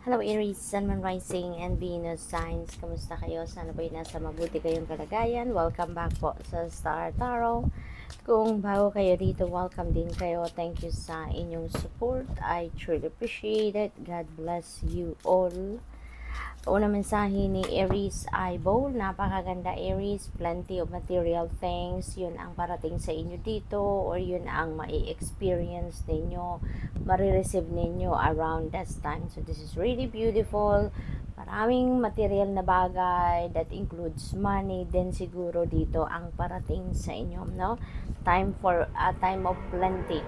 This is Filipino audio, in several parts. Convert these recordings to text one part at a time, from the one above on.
Hello Aries, Sun, Moon, Rising, and Venus signs. Kamusta kayo? Sana ba'y nasa mabuti kayong kalagayan? Welcome back po sa Star Tarot. Kung bago kayo dito, welcome din kayo. Thank you sa inyong support. I truly appreciate it. God bless you all. Una mensahe ni Aries ay bowl. Napakaganda Aries. Plenty of material things. Yun ang parating sa inyo dito, or yun ang mai-experience ninyo, marireceive ninyo around this time. So this is really beautiful. Maraming material na bagay that includes money din siguro dito ang parating sa inyo, no? Time for a time of plenty.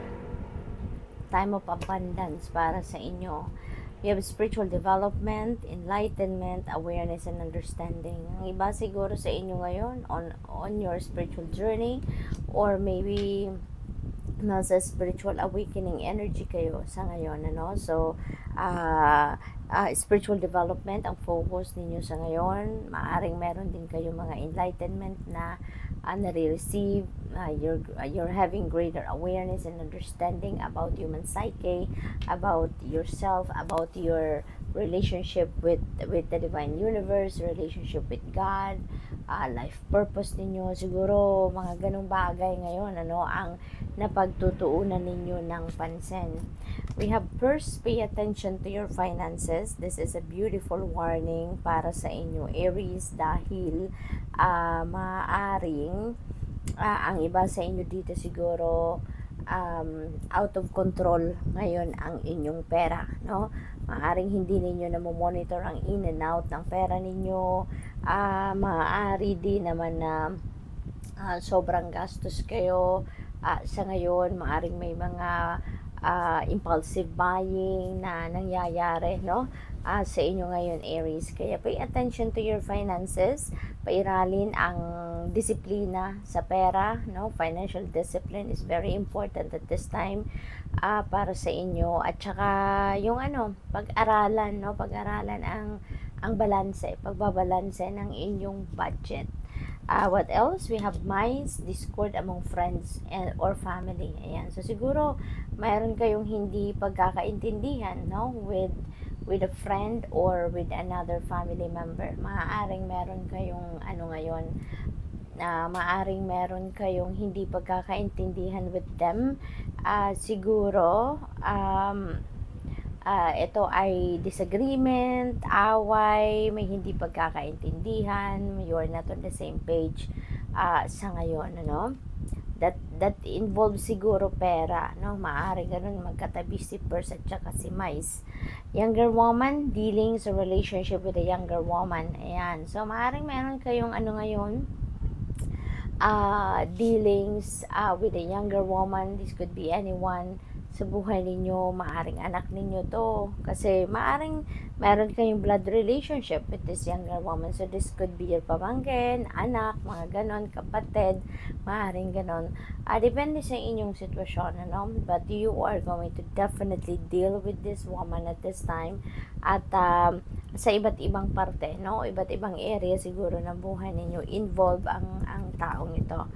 Time of abundance para sa inyo. You have spiritual development, enlightenment, awareness, and understanding. Ang iba siguro sa inyo ngayon on your spiritual journey, or maybe nasa spiritual awakening energy kayo sa ngayon, ano? So, spiritual development ang focus ninyo sa ngayon. Maaring meron din kayo mga enlightenment na nare-receive. You're having greater awareness and understanding about human psyche, about yourself, about your relationship with the divine universe, relationship with God, life purpose ninyo. Siguro mga ganong bagay ngayon, ano, ang napagtutuunan ninyo ng pansin. We have first, pay attention to your finances. This is a beautiful warning para sa inyo, Aries, dahil maaring ang iba sa inyo dito siguro out of control ngayon ang inyong pera, no? Maaring hindi ninyo na monitor ang in and out ng pera ninyo. Maaari din naman na sobrang gastos kayo sa ngayon. Maaring may mga impulsive buying na nangyayari, no? Sa inyo ngayon, Aries. Kaya pay attention to your finances. Pairalin ang disiplina sa pera, no? Financial discipline is very important at this time para sa inyo. At saka yung pag-aralan, no? Pag-aralan ang balanse, pagbabalanse ng inyong budget. What else? We have minds, discord among friends or family. Ayan. So siguro mayroon kayong hindi pagkakaintindihan, no, with a friend or with another family member. Maaaring meron kayong maaring meron kayong hindi pagkakaintindihan with them. Siguro ito ay disagreement, away, may hindi pagkakaintindihan, you are not on the same page sa ngayon, ano? That involves siguro pera, no? Maaari ganun magkatabi si Purse at saka si Mice. Younger woman, dealing sa relationship with a younger woman. Ayan. So, maaring meron kayong ngayon, dealings with a younger woman. This could be anyone sa buhay ninyo, maaring anak ninyo to, kasi maaring meron kayong blood relationship with this younger woman. So this could be your pamangkin, anak, mga ganon, kapatid, maaring ganon. Depende sa inyong sitwasyon, ano? But you are going to definitely deal with this woman at this time, at sa iba't ibang parte, no? Iba't ibang area siguro ng buhay ninyo involve ang taong ito.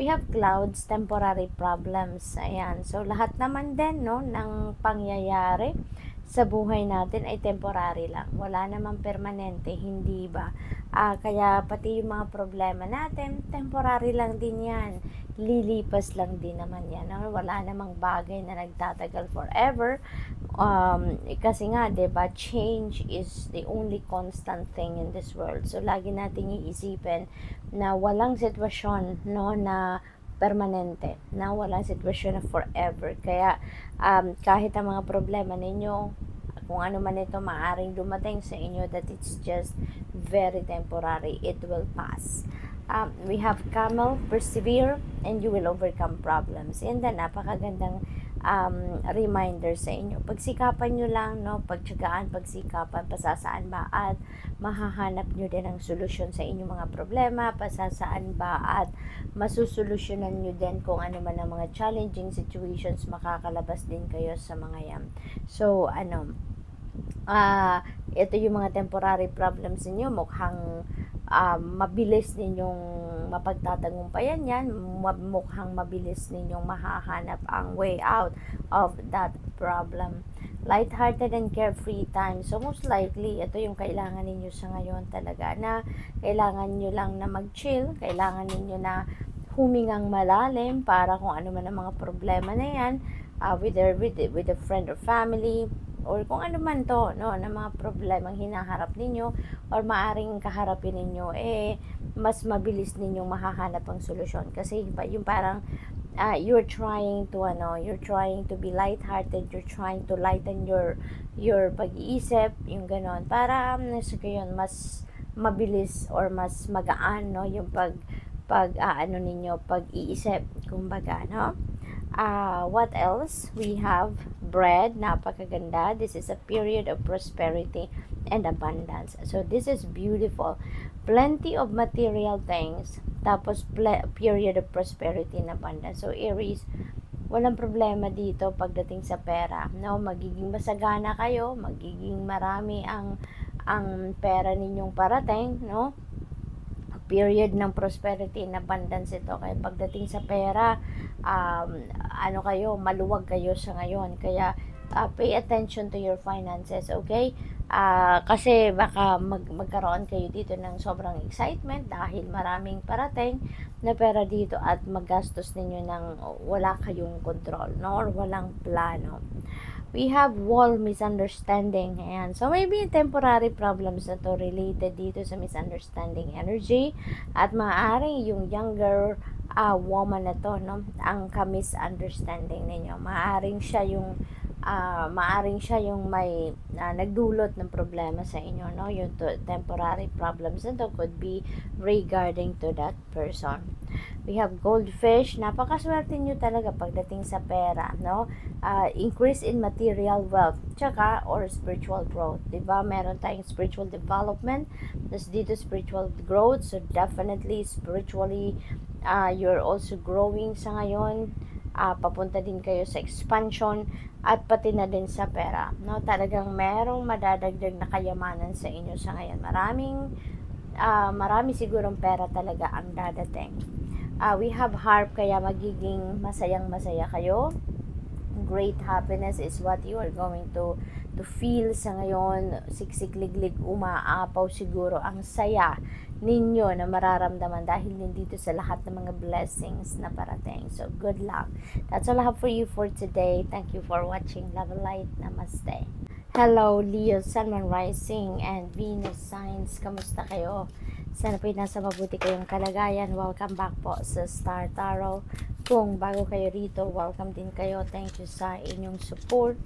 We have clouds, temporary problems. Ayan. So, lahat naman din, no, ng pangyayari sa buhay natin ay temporary lang. Wala namang permanente, hindi ba? Kaya pati yung mga problema natin, temporary lang din yan. Lilipas lang din naman yan. No? Wala namang bagay na nagtatagal forever. Kasi nga, diba, change is the only constant thing in this world. So, lagi nating iisipin na walang sitwasyon, no, na permanente, na walang sitwasyon na forever. Kaya kahit ang mga problema ninyo, kung ano man ito, maaring dumating sa inyo, that it's just very temporary, it will pass. We have Camel, persevere and you will overcome problems. And then napakagandang reminder sa inyo. Pagsikapan nyo lang, no? Pagtsagaan, pagsikapan, pasasaan ba at mahahanap nyo din ang solusyon sa inyong mga problema, pasasaan ba at masusolusyonan nyo din kung ano man ang mga challenging situations, makakalabas din kayo sa mga yan. So, ito yung mga temporary problems niyo, mukhang mabilis ninyong mapagtatagumpayan yan, mukhang mabilis ninyong mahahanap ang way out of that problem. lighthearted and carefree time. So, most likely, ito yung kailangan ninyo sa ngayon talaga, na kailangan nyo lang na mag-chill, kailangan ninyo na humingang malalim para kung ano man ang mga problema na yan, with a friend or family, or kung ano man to, no, na mga problemang hinaharap ninyo or maaring kaharapin ninyo, mas mabilis ninyong mahahanap ang solusyon. Kasi yung parang you're trying to be lighthearted, you're trying to lighten your pag-iisip, yung ganon, para yun, mas mabilis or mas magaan, no, yung ninyo, pag-iisip, kumbaga, no. What else? We have bread, napakaganda. This is a period of prosperity and abundance. So this is beautiful. Plenty of material things. Tapos period of prosperity and abundance. So Aries, walang problema dito pagdating sa pera. No, magiging masagana kayo, magiging marami ang pera ninyong parating, no? Period ng prosperity and abundance ito. Kaya pagdating sa pera, maluwag kayo sa ngayon. Kaya pay attention to your finances, okay? Kasi baka magkaroon kayo dito ng sobrang excitement dahil maraming parating na pera dito at magastos ninyo ng wala kayong control, no? Or walang plano. We have wall misunderstanding. Ayan. So, maybe temporary problems na to related dito sa misunderstanding energy. At maaaring yung younger woman na to, no, ang ka-misunderstanding ninyo. Maaaring siya yung may nagdulot ng problema sa inyo, no? Yung temporary problems na to could be regarding to that person. We have goldfish. Napakaswerte nyo talaga pagdating sa pera, no? Increase in material wealth, tsaka or spiritual growth, diba? Meron tayong spiritual development, tapos dito spiritual growth. So definitely spiritually, you're also growing sa ngayon. Papunta din kayo sa expansion at pati na din sa pera, no? Talagang merong madadagdag na kayamanan sa inyo sa ngayon. Marami sigurong pera talaga ang dadating. We have harp, kaya magiging masayang-masaya kayo. Great happiness is what you are going to feel sa ngayon. Siksik-liglig, umaapaw siguro ang saya ninyo na mararamdaman dahil din dito sa lahat ng mga blessings na parating. So, good luck. That's all I have for you for today. Thank you for watching. Love and light. Namaste. Hello, Leo, Sun, Moon, Rising, and Venus signs. Kamusta kayo? Sana po nasa mabuti kayong kalagayan. Welcome back po sa Star Tarot. Kung bago kayo rito, welcome din kayo. Thank you sa inyong support.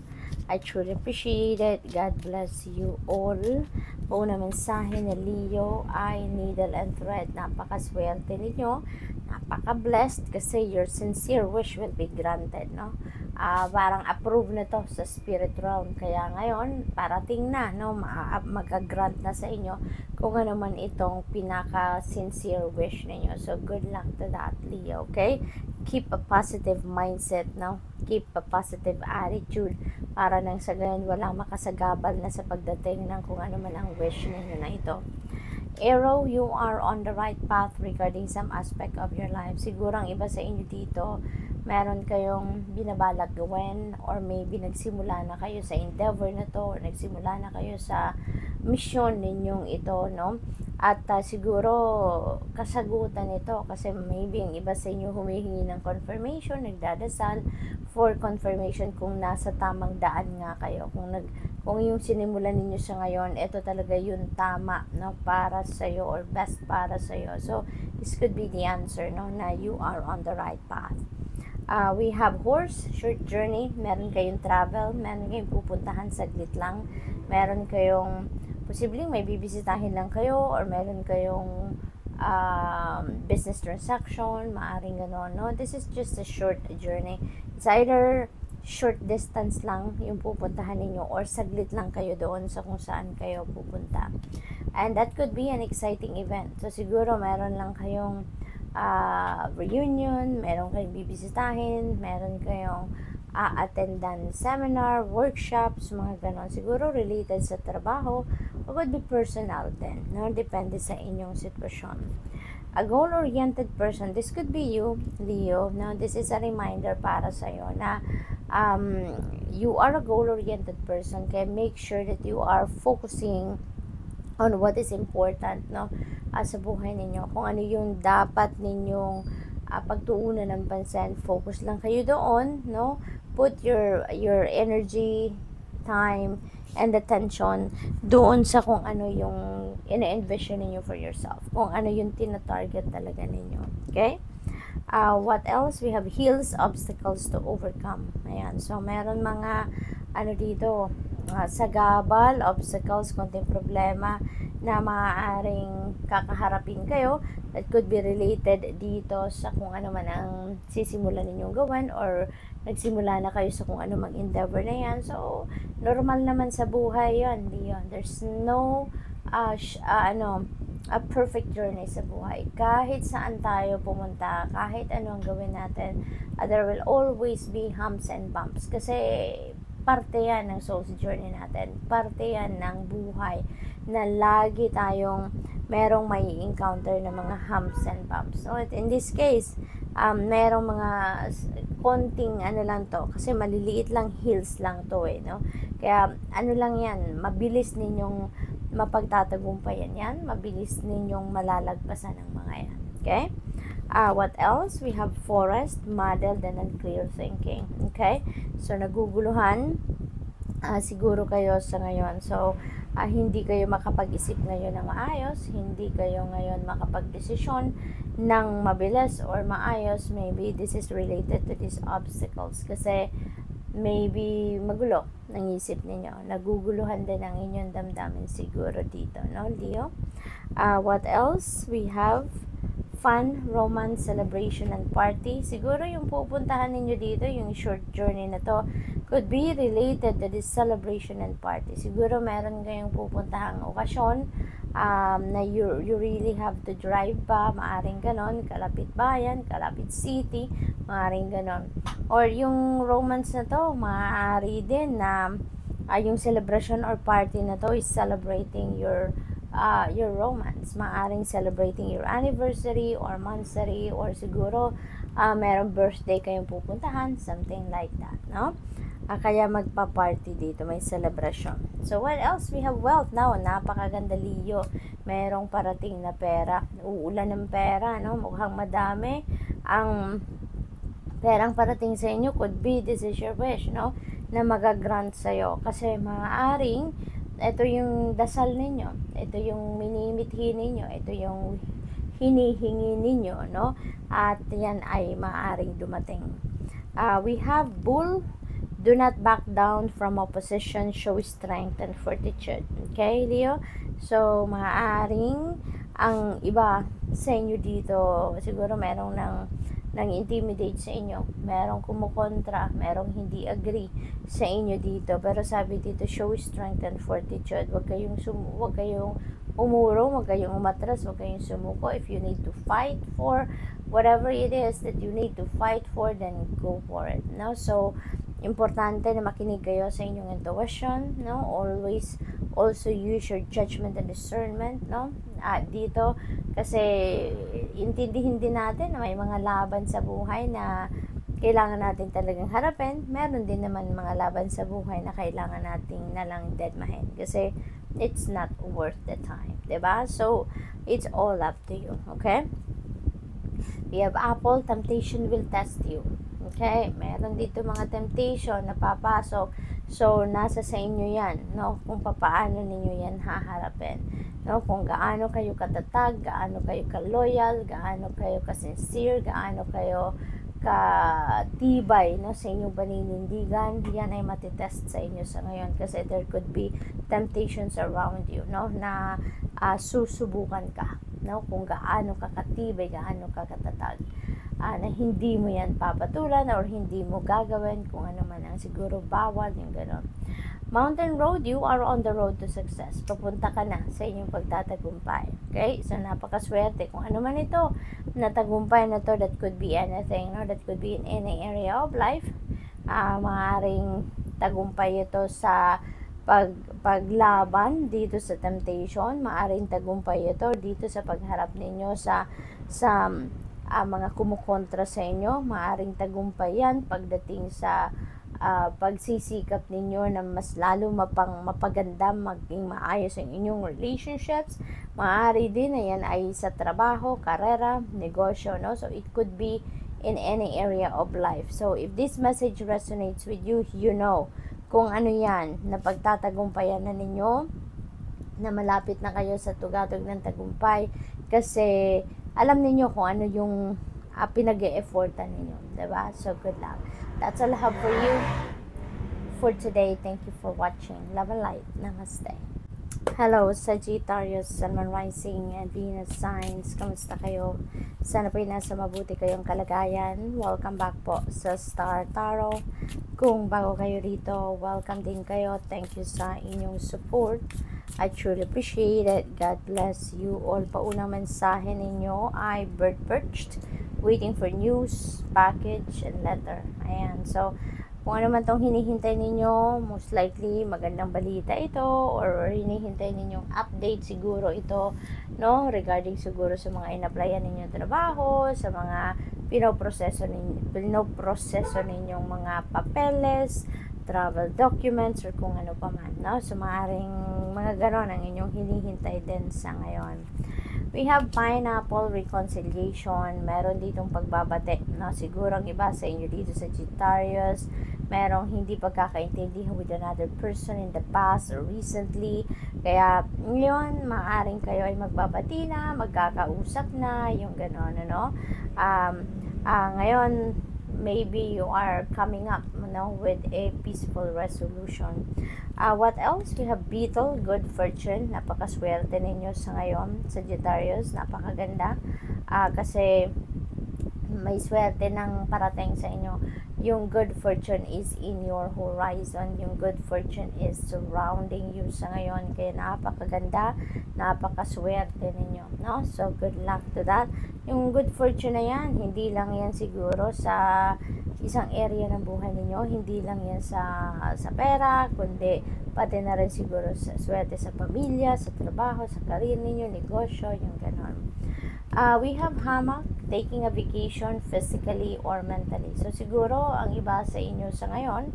I truly appreciate it. God bless you all. Una mensahe ni Leo ay needle and thread. Napakaswerte ninyo. Napaka-blessed kasi your sincere wish will be granted, no? Parang approve na to sa spirit realm. Kaya ngayon, parating na, no? Mag-grant na sa inyo kung ano man itong pinaka-sincere wish ninyo. So, good luck to that, Leo, okay? Keep a positive mindset, no? Keep a positive attitude para nang sa ganyan walang makasagabal na sa pagdating ng kung ano man ang wish ninyo na ito. Arrow, you are on the right path regarding some aspect of your life. Siguro ang iba sa inyo dito, meron kayong binabalak gawin, or maybe nagsimula na kayo sa endeavor na to, or nagsimula na kayo sa mission ninyong ito, no? At siguro kasagutan ito kasi maybe ang iba sa inyo humihingi ng confirmation, nagdadasal for confirmation kung nasa tamang daan nga kayo. Kung yung sinimulan ninyo sa ngayon, ito talaga yung tama, no, para sa iyo or best para sa iyo. So this could be the answer, no, na you are on the right path. We have horse, short journey. Meron kayong travel, meron kayong pupuntahan saglit lang, meron kayong posibleng may bibisitahin lang kayo, or meron kayong business transaction, maaring gano'n, no? This is just a short journey. It's either short distance lang yung pupuntahan ninyo, or saglit lang kayo doon sa kung saan kayo pupunta. And that could be an exciting event. So siguro meron lang kayong reunion, meron kayong bibisitahin, meron kayong attendan seminar, workshops, mga ganon. Siguro related sa trabaho, o could be personal din, no? Depende sa inyong sitwasyon. A goal-oriented person, this could be you, Leo. Now, this is a reminder para sa'yo na you are a goal-oriented person, kaya make sure that you are focusing on what is important, no, sa buhay ninyo. Kung ano yung dapat ninyong pagtuunan ng pansin, focus lang kayo doon, no? Put your energy, time, and attention doon sa kung ano yung ina-envision ninyo for yourself. Kung ano yung tina-target talaga ninyo. Okay? What else? We have hills, obstacles to overcome. Ayan. So, meron mga ano dito, sagabal, obstacles, konting problema na maaaring kakaharapin kayo that could be related dito sa kung ano man ang sisimulan ninyong gawin or nagsimula na kayo sa kung ano mang endeavor na yan. So, normal naman sa buhay yun. There's no a perfect journey sa buhay. Kahit saan tayo pumunta, kahit ano ang gawin natin, there will always be humps and bumps. Kasi parte yan ng soul's journey natin. Parte yan ng buhay na lagi tayong merong may encounter na mga humps and bumps. So, in this case, merong mga konting ano lang to, kasi maliliit lang hills lang to no? Kaya ano lang yan, mabilis ninyong mapagtatagumpayan yan, mabilis ninyong malalagpasan ng mga yan. Okay? What else? We have forest, muddled, and unclear thinking. Okay? So, naguguluhan siguro kayo sa ngayon. So, hindi kayo makapag-isip ngayon na maayos, hindi kayo ngayon makapag-desisyon ng mabilis or maayos. Maybe this is related to these obstacles kasi maybe magulo ng isip ninyo. Naguguluhan din ang inyong damdamin siguro dito, no, Leo? What else? We have fun, romance, celebration, and party. Siguro yung pupuntahan ninyo dito, yung short journey na to, could be related to this celebration and party. Siguro meron kayong pupuntahang okasyon na you really have to drive pa, maaring ganon, kalapit bayan, kalapit city, maaring ganon. Or yung romance na to, maaari din na yung celebration or party na to is celebrating your romance. Maaring celebrating your anniversary or monthsary or siguro merong birthday kayong pupuntahan, something like that, no? Kaya magpa-party dito, may celebration. So, what else? We have wealth now. Napakaganda, Leo. Merong parating na pera. Uulan ng pera, no? Mukhang madami. Ang perang parating sa inyo could be, this is your wish, no? Na magagrant sa'yo. Kasi maaaring, ito yung dasal ninyo. Ito yung minimithi ninyo. Ito yung hinihingi ninyo, no? At yan ay maaaring dumating. We have bull. Do not back down from opposition. Show strength and fortitude. Okay, Leo? So, maaaring ang iba sa inyo dito, siguro merong nang intimidate sa inyo. Merong kumukontra, merong hindi agree sa inyo dito. Pero sabi dito, show strength and fortitude. Huwag kayong umuro, huwag kayong umatras, huwag kayong sumuko. If you need to fight for whatever it is that you need to fight for, then go for it. No? So, importante na makinig kayo sa inyong intuition, no? Always also use your judgment and discernment, no? Dito kasi intindihin din natin na may mga laban sa buhay na kailangan natin talagang harapin. Meron din naman mga laban sa buhay na kailangan nating nalang deadmahin kasi it's not worth the time, 'di ba? So it's all up to you, okay? We have apple, temptation will test you. Okay, meron dito mga temptation na papasok. So, nasa sa inyo yan, no? Kung paano ninyo yan haharapin. No? Kung gaano kayo katatag, gaano kayo ka-loyal, gaano kayo ka-sincere, gaano kayo ka-tibay, no? Sa inyong paninindigan, yan ay matitest sa inyo sa ngayon. Kasi there could be temptations around you, no? Na susubukan ka, no? Kung gaano ka katibay, gaano ka katatag. Na hindi mo yan papatulan or hindi mo gagawin kung ano man ang siguro bawal yung gano'n. Mountain road, you are on the road to success. Papunta ka na sa inyong pagtatagumpay. Okay? So, napakaswerte. Kung ano man ito, natagumpay na to, that could be anything, no? That could be in any area of life. Maaaring tagumpay ito sa paglaban dito sa temptation. Maaaring tagumpay ito dito sa pagharap ninyo sa mga kumukontra sa inyo. Maaring tagumpay yan pagdating sa pagsisikap ninyo na mas lalo mapaganda, maging maayos ang inyong relationships. Maaari din na yan ay sa trabaho, karera, negosyo, no? So it could be in any area of life. So if this message resonates with you, you know kung ano yan na pagtatagumpayan na ninyo, na malapit na kayo sa tugatog ng tagumpay, kasi alam niyo kung ano yung pinag-e-effortan ninyo, diba? So good luck. That's all I have for you for today. Thank you for watching. Love and light. Namaste. Hello, Sagittarius, Sun, Moon, Rising, and Venus signs. Kamusta kayo? Sana po'y nasa mabuti kayong kalagayan. Welcome back po sa Star Tarot. Kung bago kayo rito, welcome din kayo. Thank you sa inyong support. I truly appreciate it. God bless you all. Paunang mensahe ninyo ay bird perched, waiting for news, package, and letter. Ayan. So, kung ano man tong hinihintay ninyo, most likely magandang balita ito, or hinihintay ninyong update siguro ito, no? Regarding siguro sa mga in-applyan ninyong trabaho, sa mga pinoproseso ninyong mga papeles, travel documents, or kung ano pa man, no? So, maaaring mga ganon ang inyong hinihintay din sa ngayon. We have pineapple reconciliation. Meron ditong pagbabate, no? Siguro ang iba sa inyo dito sa Sagittarius, merong hindi pagkakaintindihan with another person in the past or recently. Kaya ngayon, maaaring kayo ay magbabati na, magkakausap na, yung ganon, ano? Ngayon, maybe you are coming up, with a peaceful resolution. What else? We have beetle, good fortune. Napakaswerte ninyo sa ngayon, Sagittarius. Napakaganda. Kasi may swerte ng parating sa inyo. Yung good fortune is in your horizon. Yung good fortune is surrounding you sa ngayon. Kaya napakaganda, napakaswerte ninyo, no? So, good luck to that. Yung good fortune na yan, hindi lang yan siguro sa isang area ng buhay ninyo, hindi lang yan sa pera, kundi pati na rin siguro sa swerte sa pamilya, sa trabaho, sa career ninyo, negosyo, yung ganon. We have hammock, taking a vacation physically or mentally. So siguro ang iba sa inyo sa ngayon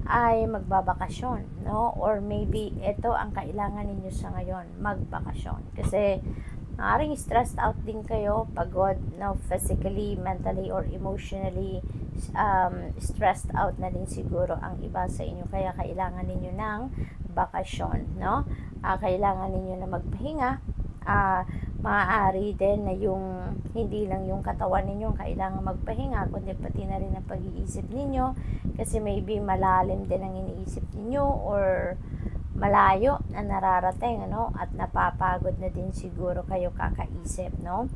ay magbabakasyon, no? Or maybe ito ang kailangan ninyo sa ngayon, magbakasyon. Kasi maaaring stressed out din kayo, pagod, no? Physically, mentally, or emotionally stressed out na din siguro ang iba sa inyo. Kaya kailangan ninyo ng bakasyon, no? Kailangan ninyo na magpahinga. Maaari din na yung hindi lang yung katawan ninyo kailangan magpahinga, kundi pati na rin ang pag-iisip ninyo, kasi maybe malalim din ang iniisip ninyo or malayo na nararating, ano, at napapagod na din siguro kayo kakaisip, no?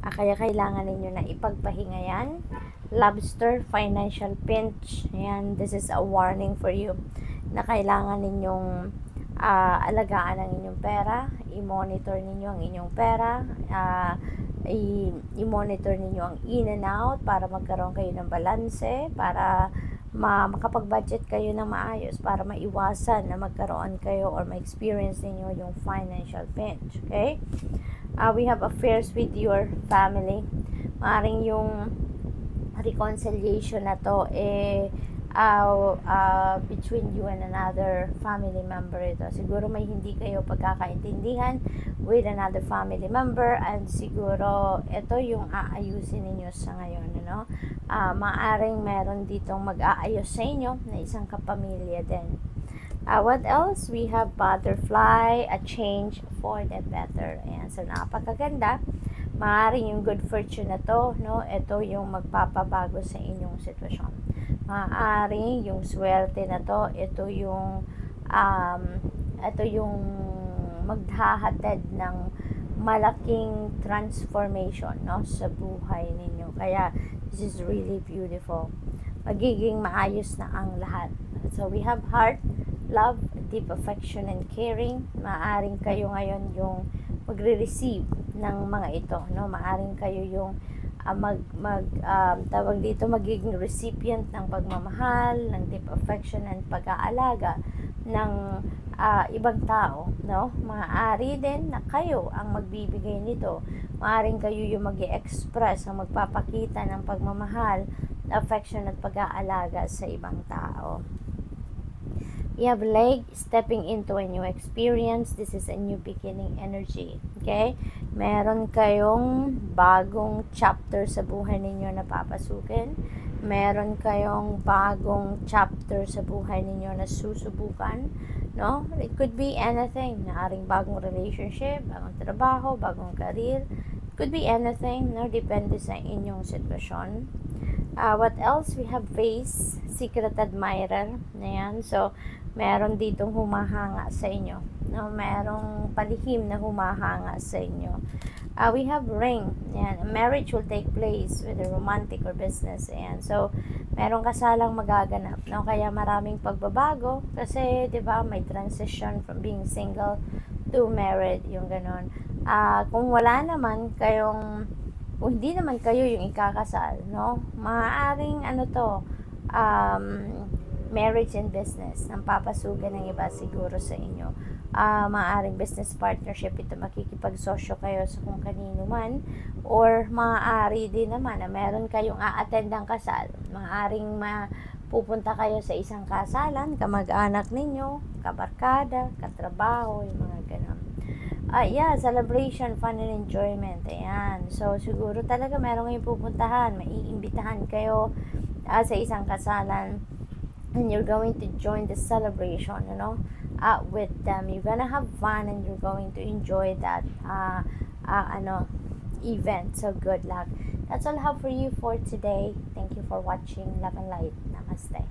Kaya kailangan ninyo na ipagpahinga yan. Lobster, financial pinch. Ayan, this is a warning for you na kailangan ninyong alagaan ang inyong pera, i-monitor ninyo ang inyong pera, i-monitor ninyo ang in and out para magkaroon kayo ng balanse, para makapag-budget kayo ng maayos, para maiwasan na magkaroon kayo or ma-experience ninyo yung financial pinch, okay? We have affairs with your family. Maaring yung reconciliation na to between you and another family member ito. Siguro may hindi kayo pagkakaintindihan with another family member, and siguro ito yung aayusin ninyo sa ngayon, ano? Maaring meron ditong mag-aayos sa inyo na isang kapamilya din. What else? We have butterfly, a change for the better. Ayan, so napakaganda. Maaring yung good fortune na to, no? Ito yung magpapabago sa inyong sitwasyon. Maaring yung swerte na to, ito yung maghahatid ng malaking transformation, no, sa buhay ninyo. Kaya this is really beautiful. Magiging maayos na ang lahat. So we have heart, love, deep affection, and caring. Maaring kayo ngayon yung magre-receive ng mga ito, no? Maaring kayo yung tawag dito, magiging recipient ng pagmamahal, ng deep affection and pag-aalaga ng ibang tao, no? Maaari din na kayo ang magbibigay nito. Maaring kayo yung mag-i-express, ang magpapakita ng pagmamahal affection at pag-aalaga sa ibang tao. You have leg, stepping into a new experience. This is a new beginning energy. Okay? Meron kayong bagong chapter sa buhay ninyo na papasukin. Meron kayong bagong chapter sa buhay ninyo na susubukan. No? It could be anything. Naaring bagong relationship, bagong trabaho, bagong career. It could be anything. No? Depende sa inyong sitwasyon. What else? We have vase, secret admirer. Ayan. So, meron ditong humahanga sa inyo. No? Merong palihim na humahanga sa inyo. We have ring. Ayan. A marriage will take place, whether romantic or business. Ayan. So, merong kasalang magaganap. No? Kaya maraming pagbabago. Kasi, di ba, may transition from being single to married. Yung ganon. Kung wala naman kayong, kung hindi naman kayo yung ikakasal, no? Maaaring marriage and business ang papasugan ng iba siguro sa inyo. Maaaring business partnership ito, makikipagsosyo kayo sa kung kanino man, or maaari din naman na meron kayong a-attend ang kasal. Maaaring pupunta kayo sa isang kasalan, kamag-anak ninyo, kabarkada, katrabaho, yung mga ganun. Celebration, fun and enjoyment. Ayan. So, siguro talaga meron kayong pupuntahan, maiimbitahan kayo sa isang kasalan, and you're going to join the celebration, with them. You're gonna have fun and you're going to enjoy that event. So good luck. That's all I have for you for today. Thank you for watching. Love and light. Namaste.